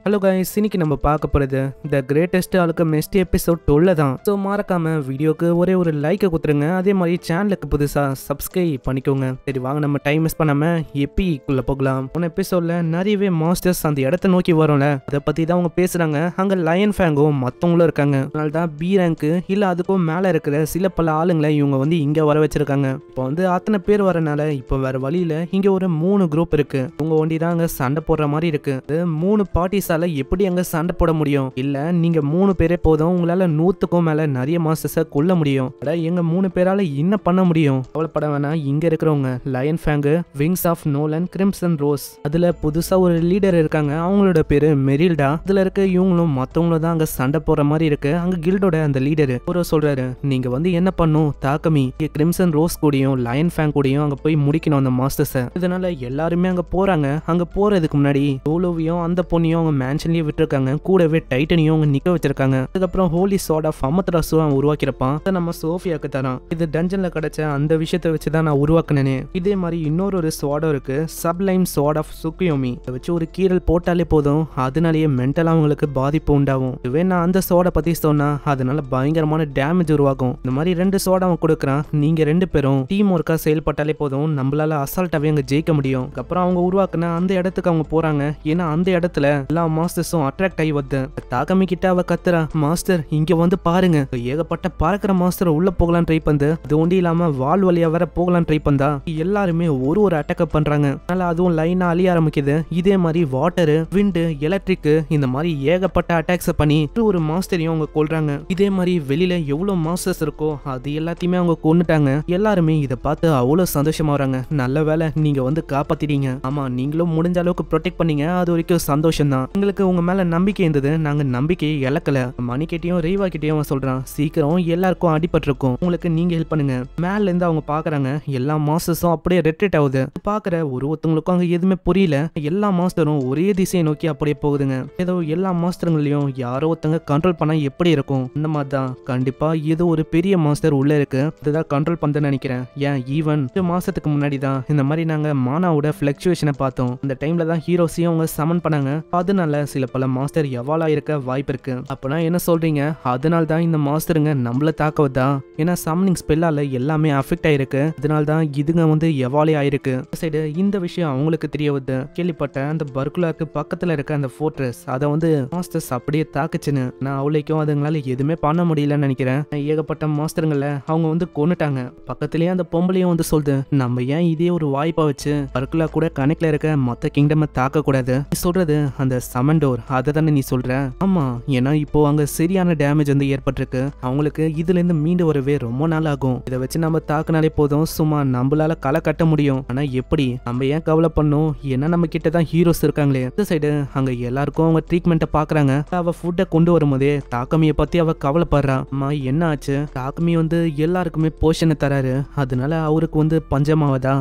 Hello guys, இன்னைக்கு நம்ம பார்க்க போகிறது த கிரேட்டஸ்ட் ஆல்கெமிஸ்ட் எபிசோட் 12 தான். ஸோ மறக்காம வீடியோக்கு ஒரே ஒரு லைக்கை கொடுத்துருங்க. அதே மாதிரி சேனலுக்கு புதுசாக சப்ஸ்கிரைப் பண்ணிக்கோங்க. சரி வாங்க, நம்ம டைம் மிஸ் பண்ணாம எப்பிக்குள்ள போகலாம். போன எபிசோட்ல நிறையவே மாஸ்டர்ஸ் அந்த இடத்த நோக்கி வரும்ல, அதை பற்றி தான் அவங்க பேசுகிறாங்க. அங்கே லயன் ஃபேங்கும் மற்றவங்களும் இருக்காங்க. அதனால தான் பி ரேங்க்கு இல்லை அதுக்கும் மேலே இருக்கிற சில பல ஆளுங்களை இவங்க வந்து இங்கே வர வச்சிருக்காங்க. இப்போ வந்து அத்தனை பேர் வரனால இப்போ வேற வழியில் இங்கே ஒரு 3 குரூப் இருக்கு. உங்க ஒண்டி தான் அங்கே சண்டை போடுற மாதிரி இருக்கு. 3 பார்ட்டிஸ் எப்படி அங்க சண்டை போட முடியும்? இல்ல நீங்க 3 பேரே போதும், உங்களால 100க்கும் மேல நிறைய மாஸ்டர்ஸை கொல்ல முடியும். எங்க 3 பேரால என்ன பண்ண முடியும்? கவலைப்பட வேணாம். இங்க இருக்கிறவங்க Lion Fang, Wings of Nolan, Crimson Rose, அதுல புதுசா ஒரு லீடர் இருக்காங்க. அவங்களோட பேரு மெரில்டா. அதுல இருக்க இவங்களும் மத்தவங்களும் தான் அங்க சண்டை போற மாதிரி இருக்கு. அங்க கில்டோட அந்த லீடர் ஒரு சொல்றாரு, நீங்க வந்து என்ன பண்ணும் தாக்கமி, கிரிம்சன் ரோஸ் கூடயும் லயன் ஃபேங் கூடயும் அங்க போய் முடிக்கணும் அந்த மாஸ்டர்ஸை. இதனால எல்லாருமே அங்க போறாங்க. அங்க போறதுக்கு முன்னாடி டோலோவையும் அந்த பொண்ணையும் அவங்க மேன்ஷன்லயே விட்டுருக்காங்க. கூடவே டைட்டனையும் அவங்க நிக்க வச்சிருக்காங்க. அதுக்கப்புறம் ஹோலி சோர்ட் ஆஃப் அமத்ராசு அவன் உருவாக்கிருப்பான். அதை நம்ம சோஃபியாக்கு தரான். இது டஞ்சன்ல கிடைச்ச அந்த விஷயத்தை வச்சுதான் நான் உருவாக்குனேனே. இதே மாதிரி இன்னொரு சோடம் இருக்கு, சப்லைம் சோர்ட் ஆஃப் சுக்கியோமி. அதை வச்சு ஒரு கீரல் போட்டாலே போதும், அதனாலேயே மென்டலா அவங்களுக்கு பாதிப்பு உண்டாகும். இதுவே நான் அந்த சோடை பத்தி சொன்னா அதனால பயங்கரமான டேமேஜ் உருவாகும். இந்த மாதிரி 2 சோடா அவன் கொடுக்குறான். நீங்க 2 பேரும் டீம் ஒர்க்கா செயல்பட்டாலே போதும், நம்மளால அசால்ட்டாவே அங்க ஜெயிக்க முடியும். அப்புறம் அவங்க உருவாக்குன அந்த இடத்துக்கு அவங்க போறாங்க. ஏன்னா அந்த இடத்துல எல்லா மாஸ்டர்ஸும் அட்ராக்ட் ஆகி வந்து தாக்கமி கிட்ட அவ கத்துறா, மாஸ்டர் இங்க வந்து பாருங்க, ஏகப்பட்ட பறக்கிற மாஸ்டர் உள்ள போகலாம் ட்ரை பண்ணு. அது ஒண்டி இல்லாம வால் வழியா வேற போகலாம் ட்ரை பண்ணா எல்லாருமே ஒரு அட்டாக் பண்றாங்க. அதனால அதுவும் லைனா அழிய ஆரம்பிக்குது. இதே மாதிரி வாட்டரு, விண்டு, எலக்ட்ரிக், இந்த மாதிரி ஏகப்பட்ட அட்டாக்ஸ் பண்ணி ஒரு மாஸ்டரையும் அவங்க கொல்றாங்க. இதே மாதிரி வெளியில எவ்வளவு மாஸ்டர்ஸ் இருக்கோ அது எல்லாத்தையுமே அவங்க கொன்னுட்டாங்க. எல்லாருமே இதை பார்த்து அவ்வளவு சந்தோஷமா வராங்க. நல்ல வேலை நீங்க வந்து காப்பாத்திட்டீங்க. ஆமா, நீங்களும் முடிஞ்ச அளவுக்கு ப்ரொடெக்ட் பண்ணீங்க, அது வரைக்கும் சந்தோஷம் தான். எங்களுக்கு உங்க மேல நம்பிக்கை இருந்தது, நாங்க நம்பிக்கையை இழக்கல. மணி கிட்டையும் ரேவா கிட்டையும் சொல்றான், சீக்கிரம் எல்லாருக்கும் அடிபட்டிருக்கும், உங்களுக்கு நீங்க ஹெல்ப் பண்ணுங்க. மேல இருந்து அவங்க பாக்குறாங்க, எல்லா மாஸ்டர்ஸும் அப்படியே ரெட்ரேட் ஆகுது. பாக்குற ஒருத்தவங்களுக்கும் அங்க எதுவுமே புரியல. எல்லா மாஸ்டரும் ஒரே திசையை நோக்கி அப்படியே போகுதுங்க. ஏதோ எல்லா மாஸ்டருங்களையும் யாரோ ஒருத்தங்க கண்ட்ரோல் பண்ணா எப்படி இருக்கும், அந்த மாதிரி தான் கண்டிப்பா ஏதோ ஒரு பெரிய மாஸ்டர் உள்ள இருக்கு, அதுதான் கண்ட்ரோல் பண்ண நினைக்கிறேன். ஏன் ஈவன் 2 மாசத்துக்கு முன்னாடி தான் இந்த மாதிரி நாங்க மானாவோட பிளக்சுவேஷனை பார்த்தோம். அந்த டைம்ல தான் ஹீரோஸையும் அவங்க சமன் பண்ணாங்க. அதனால சில பல மாஸ்டர் எவாலா இருக்க வாய்ப்பு இருக்கு. அப்பனா என்ன சொல்றீங்க? அதனால தான் இந்த மாஸ்டருங்க நம்மள தாக்கவதா? ஏன்னா சம்னிங் ஸ்பெல்லால எல்லாமே அஃபெக்ட் ஆயிருக்கு. அதனால தான் இதுங்க வந்து எவாலே ஆயிருக்கு. சைடு இந்த விஷயம் அவங்களுக்கு தெரிய வருது. கேள்விப்பட்ட அந்த பர்குலாக்கு பக்கத்துல இருக்க அந்த ஃபோர்ட்ரஸ் அதை வந்து மாஸ்டர்ஸ் அப்படியே தாக்குச்சுன்னு. நான் அவளைக்கும் அதுங்களால எதுவுமே பண்ண முடியலன்னு நினைக்கிறேன். ஏகப்பட்ட மாஸ்டருங்களை அவங்க வந்து கொன்னுட்டாங்க. பக்கத்துலயே அந்த பொம்பளையும் வந்து சொல்லுது, நம்ம ஏன் இதே ஒரு வாய்ப்பா வச்சு பர்குலா கூட கணக்குல இருக்க மொத்த கிங்டம் தாக்க கூடாது? நீ சொல்றது அந்த சமண்டோர் அதை தானே நீ சொல்ற? ஆமா, ஏன்னா இப்போ அங்க சரியான டேமேஜ் வந்து ஏற்பட்டிருக்கு. அவங்களுக்கு இதுல இருந்து மீண்டு வரவே ரொம்ப நாள் ஆகும். இதை வச்சு நம்ம தாக்குனாலே போதும், சும்மா நம்மளால களை கட்ட முடியும். ஆனா எப்படி? நம்ம ஏன் கவலை பண்ணும்? ஏன்னா நம்ம கிட்ட தான் ஹீரோஸ் இருக்காங்களே. இந்த சைடு அங்க எல்லாருக்கும் அவங்க ட்ரீட்மெண்ட்டை பாக்குறாங்க. அவ ஃபுட்டை கொண்டு வரும்போதே தாக்கமியை பத்தி அவ கவலைப்படுறா. அம்மா என்ன ஆச்சு? தாக்கமி வந்து எல்லாருக்குமே போஷனை தராரு, அதனால அவருக்கு வந்து பஞ்சமாவதா?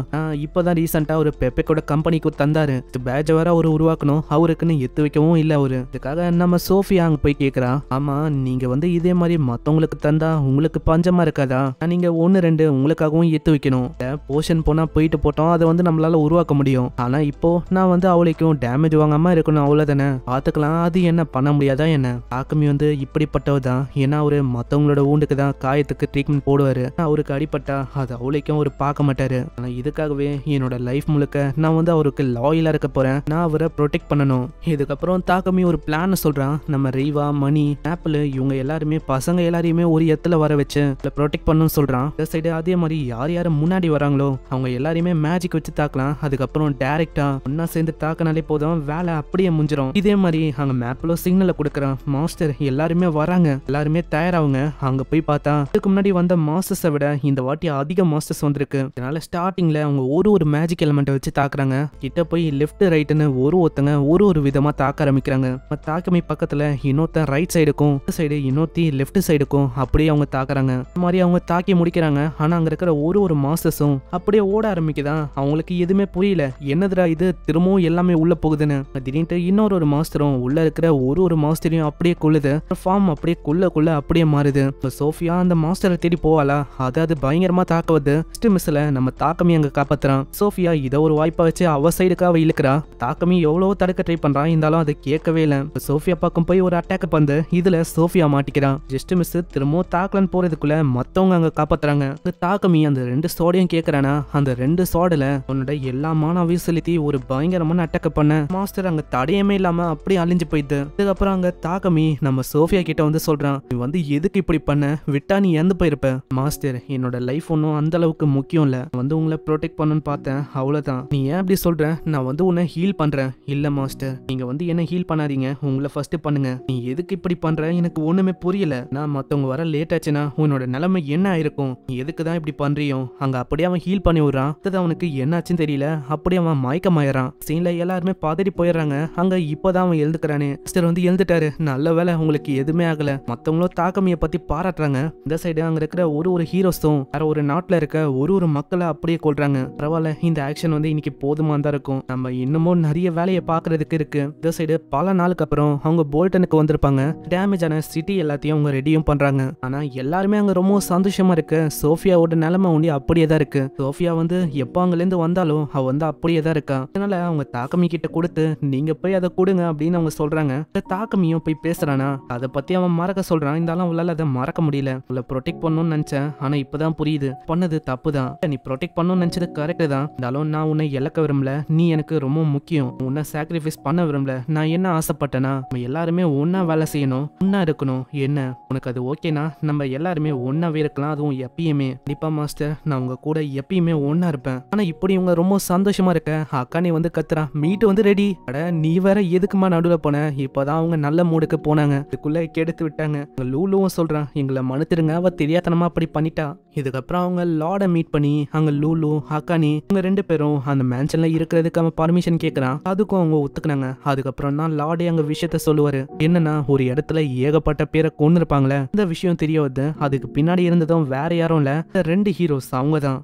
இப்பதான் ரீசெண்டா ஒரு பெப்பெக்கோட கம்பெனிக்கு தந்தாரு. பேட்ஜ் வேற அவரு உருவாக்கணும், அவருக்குன்னு எத்து வைக்கவும் இல்ல அவரு. இதுக்காக நம்ம சோஃபியா அங்க போய் கேக்குறா, ஆமா நீங்க வந்து இதே மாதிரி மத்தவங்களுக்கு தந்தா உங்களுக்கு பஞ்சமா இருக்காதா? நீங்க 1-2 உங்களுக்காகவும் எத்து வைக்கணும். போஷன் போனா போயிட்டு போட்டோம், அதை வந்து நம்மளால உருவாக்க முடியும். ஆனா இப்போ நான் வந்து அவளைக்கும் டேமேஜ் வாங்காம இருக்கணும், அவ்வளவுதானே, பாத்துக்கலாம். அது என்ன பண்ண முடியாதா என்ன? தாக்கமி வந்து இப்படிப்பட்டவதான். ஏன்னா அவரு மத்தவங்களோட ஊண்டுக்கு தான் காயத்துக்கு ட்ரீட்மெண்ட் போடுவாரு. அவருக்கு அடிப்பட்டா அது அவளைக்கும் அவரு பார்க்க மாட்டாரு. ஆனா இதுக்காகவே என்னோட லைஃப் முழுக்க நான் வந்து அவருக்கு லாயலா இருக்க போறேன். நான் அவரை ப்ரொடெக்ட் பண்ணணும். இதுக்கப்புறம் தாக்கமி ஒரு பிளான் சொல்றான். நம்ம ரீவா, மணி, ஆப்பிள் இவங்க எல்லாருமே பசங்க எல்லாரையுமே ஒரு இடத்துல வர வச்சு ப்ரொடெக்ட் பண்ணணும்னு சொல்றான். இந்த சைடு அதே மாதிரி யார் யார் முன்னாடி வராங்களோ அவங்க எல்லாரையுமே மேஜிக் வச்சு தாக்கலாம். அதுக்கப்புறம் டைரக்டா ஒன்னா சேர்ந்து தாக்கினாலே போதும், வேலை அப்படியே முடிஞ்சிடும். இதே மாதிரி அங்க மேப்ல சிக்னலை கொடுக்குறான். மாஸ்டர் எல்லாருமே வராங்க, எல்லாருமே தயாராகுங்க. அங்க போய் பார்த்தா இதுக்கு முன்னாடி வந்த மாஸ்டர்ஸை விட இந்த வாட்டி அதிக மாஸ்டர்ஸ் வந்திருக்கு. அதனால ஸ்டார்டிங்ல அவங்க ஒரு மேஜிக் எலிமெண்ட்டை வச்சு தாக்குறாங்க. கிட்ட போய் லெஃப்ட் ரைட்னு ஒருத்தங்க ஒரு விதமா தாக்க ஆரம்பிக்கிறாங்க. தாக்கமி பக்கத்துல இன்னொருத்தன் ரைட் சைடுக்கும் சைடு இன்னொருத்தி லெஃப்ட் சைடுக்கும் அப்படியே அவங்க தாக்குறாங்க. இந்த மாதிரி அவங்க தாக்கி முடிக்கிறாங்க. ஆனா அங்க இருக்கிற ஒரு மாஸ்டர்ஸும் அப்படியே ஓட ஆரம்பிக்குதா. அவங்களுக்கு எதுவுமே புரியல, என்னதுடா இது திரும்பவும் எல்லாமே உள்ள போகுதுன்னு. திடீர்னு இன்னொரு மாஸ்டரும் உள்ள இருக்கிற ஒரு மாஸ்டரையும் அப்படியே கொள்ளுது. ஃபார்ம் அப்படியே கொள்ள அப்படியே மாறுது. சோஃபியா அந்த மாஸ்டரை தேடி போவாளா? அது பயங்கரமா தாக்க வருது. மிஸ்ல நம்ம தாக்கமி அங்க காப்பாத்துறான். சோஃபியா இதை ஒரு வாய்ப்பா வச்சு அவ சைடுக்கு அவ இழுக்கிறா. தாக்கமி எவ்வளவு தடுக்க ட்ரை பண்றான், இந்த இருந்தாலும் அதை கேட்கவே இல்லை. சோஃபியா பக்கம் போய் ஒரு அட்டாக் பண்ணு, இதுல சோஃபியா மாட்டிக்கிறான். ஜஸ்ட் மிஸ் திரும்பவும் தாக்கலன்னு போறதுக்குள்ள மத்தவங்க அங்க காப்பாத்துறாங்க. தாக்கமி அந்த 2 சோடையும் கேக்குறானா, அந்த 2 சோடல உன்னோட எல்லா மானாவையும் செலுத்தி ஒரு பயங்கரமான அட்டாக் பண்ண மாஸ்டர் அங்க தடையமே இல்லாம அப்படியே அழிஞ்சு போயிடுது. அதுக்கப்புறம் அங்க தாக்கமி நம்ம சோஃபியா கிட்ட வந்து சொல்றான், நீ வந்து எதுக்கு இப்படி பண்ண, விட்டா நீ இறந்து போயிருப்ப. மாஸ்டர் என்னோட லைஃப் ஒன்னும் அந்த அளவுக்கு முக்கியம் இல்ல, வந்து உங்களை ப்ரொடெக்ட் பண்ணணும்னு பார்த்தேன், அவ்வளவுதான். நீ ஏன் அப்படி சொல்ற, நான் வந்து உன்னை ஹீல் பண்றேன். இல்ல மாஸ்டர், நீங்க வந்து என்ன ஹீல் பண்ணாதீங்க, உங்களை ஃபர்ஸ்ட் பண்ணுங்க. நீ எதுக்கு இப்படி பண்ற எனக்கு ஒண்ணுமே புரியல. நான் மத்தவங்க வர லேட் ஆச்சுன்னா உன்னோட நிலைமை என்ன ஆயிருக்கும், நீ எதுக்கு தான் இப்படி பண்றியோ. அங்க அப்படியே அவன் ஹீல் பண்ணி விடுறான். அவனுக்கு என்னாச்சுன்னு தெரியல, அப்படியே அவன் மயக்கமாயிறான். சீன்ல எல்லாருமே பதறி போயிடுறாங்க. அங்க இப்பதான் அவன் எழுந்துக்கிறானே. சிஸ்டர் வந்து எழுந்துட்டாரு, நல்ல வேலை உங்களுக்கு எதுவுமே ஆகல. மத்தவங்களும் தாக்கமிய பத்தி பாராட்டுறாங்க. இந்த சைடு அங்க இருக்கிற ஒரு ஹீரோஸும் வேற ஒரு நாட்டுல இருக்க ஒரு மக்களை அப்படியே கொள்றாங்க. பரவாயில்ல, இந்த ஆக்ஷன் வந்து இன்னைக்கு போதுமா தான் இருக்கும், நம்ம இன்னமும் நிறைய வேலையை பாக்குறதுக்கு இருக்கு. இந்த சைடு பல நாளுக்கு அப்புறம் அவங்க போல்டனுக்கு வந்திருப்பாங்க. டேமேஜ் ஆன சிட்டி எல்லாத்தையும் அவங்க ரெடியும் பண்றாங்க. ஆனா எல்லாருமே அங்க ரொம்ப சந்தோஷமா இருக்கு. சோஃபியாவோட நிலைமை ஒண்டி அப்படியே தான் இருக்கு. சோஃபியா வந்து எப்போ அங்கிருந்து வந்தாலும் அவ வந்து அப்படியே தான் இருக்கா. அதனால அவங்க தாக்கமி கிட்ட கொடுத்து நீங்க போய் அதை கொடுங்க அப்படின்னு அவங்க சொல்றாங்க. தாக்கமியும் போய் பேசுறானா, அதை பத்தி அவன் மறக்க சொல்றான். இருந்தாலும் அவளால அதை மறக்க முடியல. உங்களை ப்ரொடெக்ட் பண்ணணும்னு நினைச்சேன், ஆனா இப்பதான் புரியுது பண்ணது தப்பு தான். நீ ப்ரொடெக்ட் பண்ணணும்னு நினைச்சது கரெக்ட் தான். இருந்தாலும் நான் உன்னை இழக்க விரும்பல, நீ எனக்கு ரொம்ப முக்கியம். உன்னை சாக்ரிஃபைஸ் பண்ண விரும்பல. நான் என்ன ஆசைப்பட்டேன்னா நம்ம எல்லாருமே ஒன்னா வேலை செய்யணும், ஒன்னா இருக்கணும். என்ன உனக்கு அது ஓகேனா நம்ம எல்லாருமே ஒன்னாவே இருக்கலாம், அதுவும் எப்பயுமே. கண்டிப்பா மாஸ்டர், நான் உங்க கூட எப்பயுமே ஒன்னா இருப்பேன். ஆனா இப்படி இவங்க ரொம்ப சந்தோஷமா இருக்க அக்கானே வந்து கத்துறா, மீட் வந்து ரெடி. அட நீ வேற எதுக்குமா நடுவுல போன, இப்பதான் அவங்க நல்ல மூடுக்கு போனாங்க, இதுக்குள்ள கெடுத்து விட்டாங்க. லூலுவும் சொல்றான், எங்களை மன்னிச்சிருங்க, அவ தெரியாதனமா அப்படி பண்ணிட்டா. இதுக்கப்புறம் அவங்க லார்ட மீட் பண்ணி அங்க லூலு அக்கானி இவங்க 2 பேரும் அந்த மேன்ஷன்ல இருக்கிறதுக்கு அவன் பர்மிஷன் கேட்கறான். அதுக்கும் அவங்க ஒத்துக்கினாங்க. அதுக்கப்புறம் தான் லார்டே அங்க விஷயத்த சொல்லுவாரு. என்னன்னா ஒரு இடத்துல ஏகப்பட்ட பேரை கொண்டு இருப்பாங்களே, இந்த விஷயம் தெரிய வருது. அதுக்கு பின்னாடி இருந்ததும் வேற யாரும் இல்ல, 2 ஹீரோஸ் அவங்க தான்.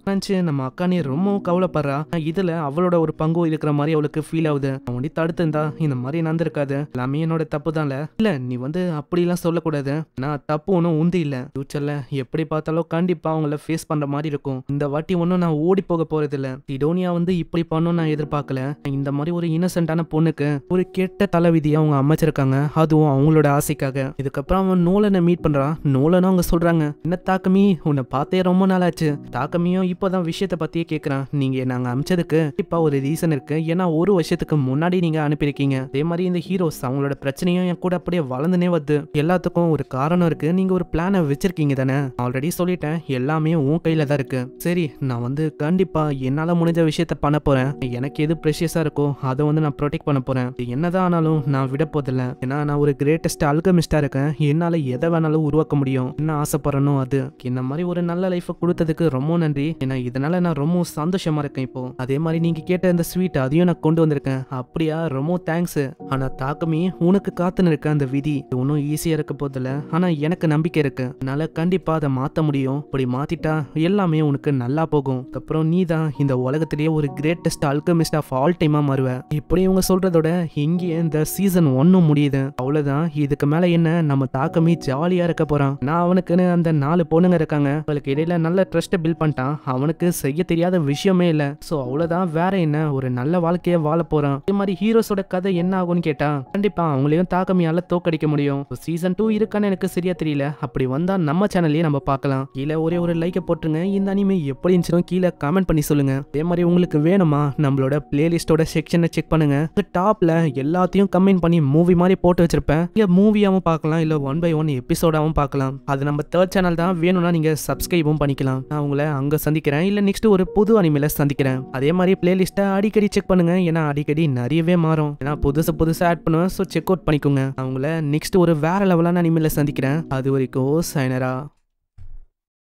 நம்ம அக்கானி ரொம்ப கவலைப்படுறா. இதுல அவளோட ஒரு பங்கு இருக்கிற மாதிரி அவளுக்கு ஃபீல் ஆகுது. அவன் தடுத்து இருந்தா இந்த மாதிரி நடந்திருக்காது, எல்லாமே என்னோட தப்பு தான். இல்ல நீ வந்து அப்படி எல்லாம் சொல்லக்கூடாது, நான் தப்பு ஒன்னும் உந்து இல்ல. ஃபியூச்சர்ல எப்படி பார்த்தாலும் கண்டிப்பா அவங்கள ஃபேஸ் பண்ற மாதிரி இருக்கும். இந்த வாட்டி ஒன்னும் நான் ஓடி போக போறது இல்ல. சிடோனியா வந்து இப்படி பண்ணும் நான் எதிர்பார்க்கல. இந்த மாதிரி ஒரு இன்னசென்டான பொண்ணுக்கு ஒரு கெட்ட தலைவிதியை அவங்க அமைச்சிருக்காங்க, அதுவும் அவங்களோட ஆசைக்காக. இதுக்கப்புறம் அவன் நோலனை மீட் பண்றான். நோலனும் அவங்க சொல்றாங்க, என்ன தாக்கமி உன்னை பார்த்தே ரொம்ப நாள் ஆச்சு. தாக்கமியும் இப்பதான் விஷயத்த பத்தியே கேட்கறான். நீங்க நாங்க அமிச்சதுக்கு இப்ப ஒரு ரீசன் இருக்கு, ஏன்னா 1 வருஷத்துக்கு முன்னாடி நீங்க அனுப்பியிருக்கீங்க. அதே மாதிரி இந்த ஹீரோஸ் அவங்களோட பிரச்சனையும் என் கூட அப்படியே வளர்ந்துனே வருது. எல்லாத்துக்கும் ஒரு காரணம் இருக்கு, நீங்க ஒரு பிளானை வச்சிருக்கீங்க தானே. ஆல்ரெடி சொல்லிட்டேன், எல்லாமே உன் கையில தான் இருக்கு. சரி நான் வந்து கண்டிப்பா என்னால முடிஞ்ச விஷயத்த பண்ண போறேன். எனக்கு எது ப்ரெஷியஸா இருக்கோ அதை வந்து நான் ப்ரொடெக்ட் பண்ண போறேன். என்னதான் ஆனாலும் நான் விட போதில்ல. ஏன்னா நான் ஒரு கிரேட்டஸ்ட் அல்கெமிஸ்டா இருக்கேன். என்னால எதை வேணாலும் உருவாக்க முடியும். என்ன ஆசைப்படுறனோ அது. இந்த மாதிரி ஒரு நல்ல லைஃபை கொடுத்ததுக்கு ரொம்ப நன்றி. ஏன்னா இதனால நான் ரொம்ப சந்தோஷமா இருக்கேன் இப்போ. அதே மாதிரி நீங்க கேட்ட இந்த ஸ்வீட் அதையும் நான் கொண்டு வந்திருக்கேன். அப்படியா, ரொம்ப தேங்க்ஸ். ஆனா தாக்கமி உனக்கு காத்துன்னு இருக்க அந்த விதி ஒன்னும் ஈஸியா இருக்க போதில்ல. ஆனா எனக்கு நம்பிக்கை இருக்கு, அதனால கண்டிப்பா அதை மாத்த முடியும். இப்படி மாத்திட்டா எல்லாமே உனக்கு நல்லா போகும். அப்புறம் நீ தான் இந்த உலகத்திலேயே ஒரு கிரேட்டஸ்ட் அல்கெமிஸ்ட் ஆஃப் ஆல் டைமா மாறுவ. இப்படி இவங்க சொல்றதோட இங்கே இந்த சீசன் 1 முடியுது. அவ்வளவுதான். இதுக்கு மேல என்ன, நம்ம தாக்கமி ஜாலியா இருக்க போறான். நான் அவனுக்குன்னு அந்த 4 பொண்ணுங்க இருக்காங்க, அவளுக்கு இடையில நல்ல ட்ரஸ்ட் பில்ட் பண்ணிட்டான். அவனுக்கு செய்ய தெரியாத விஷயமே இல்ல. சோ அவ்வளவுதான், வேற என்ன, ஒரு நல்ல வாழ்க்கைய வாழ போறான். இதே மாதிரி ஹீரோஸோட கதை என்ன ஆகும்னு கேட்டா கண்டிப்பா அவங்களையும் தாக்கமியால தோக்கடிக்க முடியும். சீசன் 2 இருக்கான்னு எனக்கு சரியா தெரியல. அப்படி வந்தா நம்ம சேனல்லே நம்ம பார்க்கலாம். கீழே ஒரே ஒரு லைக்கை போட்டுருங்க. இந்த அனிமே எப்படி இருந்துச்சுன்னு கீழே கமெண்ட் பண்ணி சொல்லுங்க. அதே மாதிரி உங்களுக்கு வேணுமா நம்மளோட பிளேலிஸ்டோட செக்ஷனை செக் பண்ணுங்க. டாப்ல எல்லாத்தையும் கமெண்ட் பண்ணி மூவி மாதிரி போட்டு வச்சிருப்பேன். இங்க மூவியாவும் பார்க்கலாம், இல்ல 1 by 1 எபிசோடாவும் பார்க்கலாம். அது நம்ம 3rd சேனல் தான், வேணும்னா நீங்க சப்ஸ்கிரைபும் பண்ணிக்கலாம். நான் உங்களை அங்க சந்திக்கிறேன், இல்ல நெக்ஸ்ட் ஒரு புது அனிமேல சந்திக்கிறேன். அதே மாதிரி பிளேலிஸ்ட்டை அடிக்கடி செக் பண்ணுங்க, ஏன்னா அடிக்கடி நிறையவே மாறும். ஏன்னா புதுசா ஆட் பண்ணுவேன். ஸோ செக் அவுட் பண்ணிக்கோங்க. நான் உங்களை நெக்ஸ்ட் ஒரு வேற லெவலான அனிமேல சந்திக்கிறேன். அது வரைக்கும் சைனரா.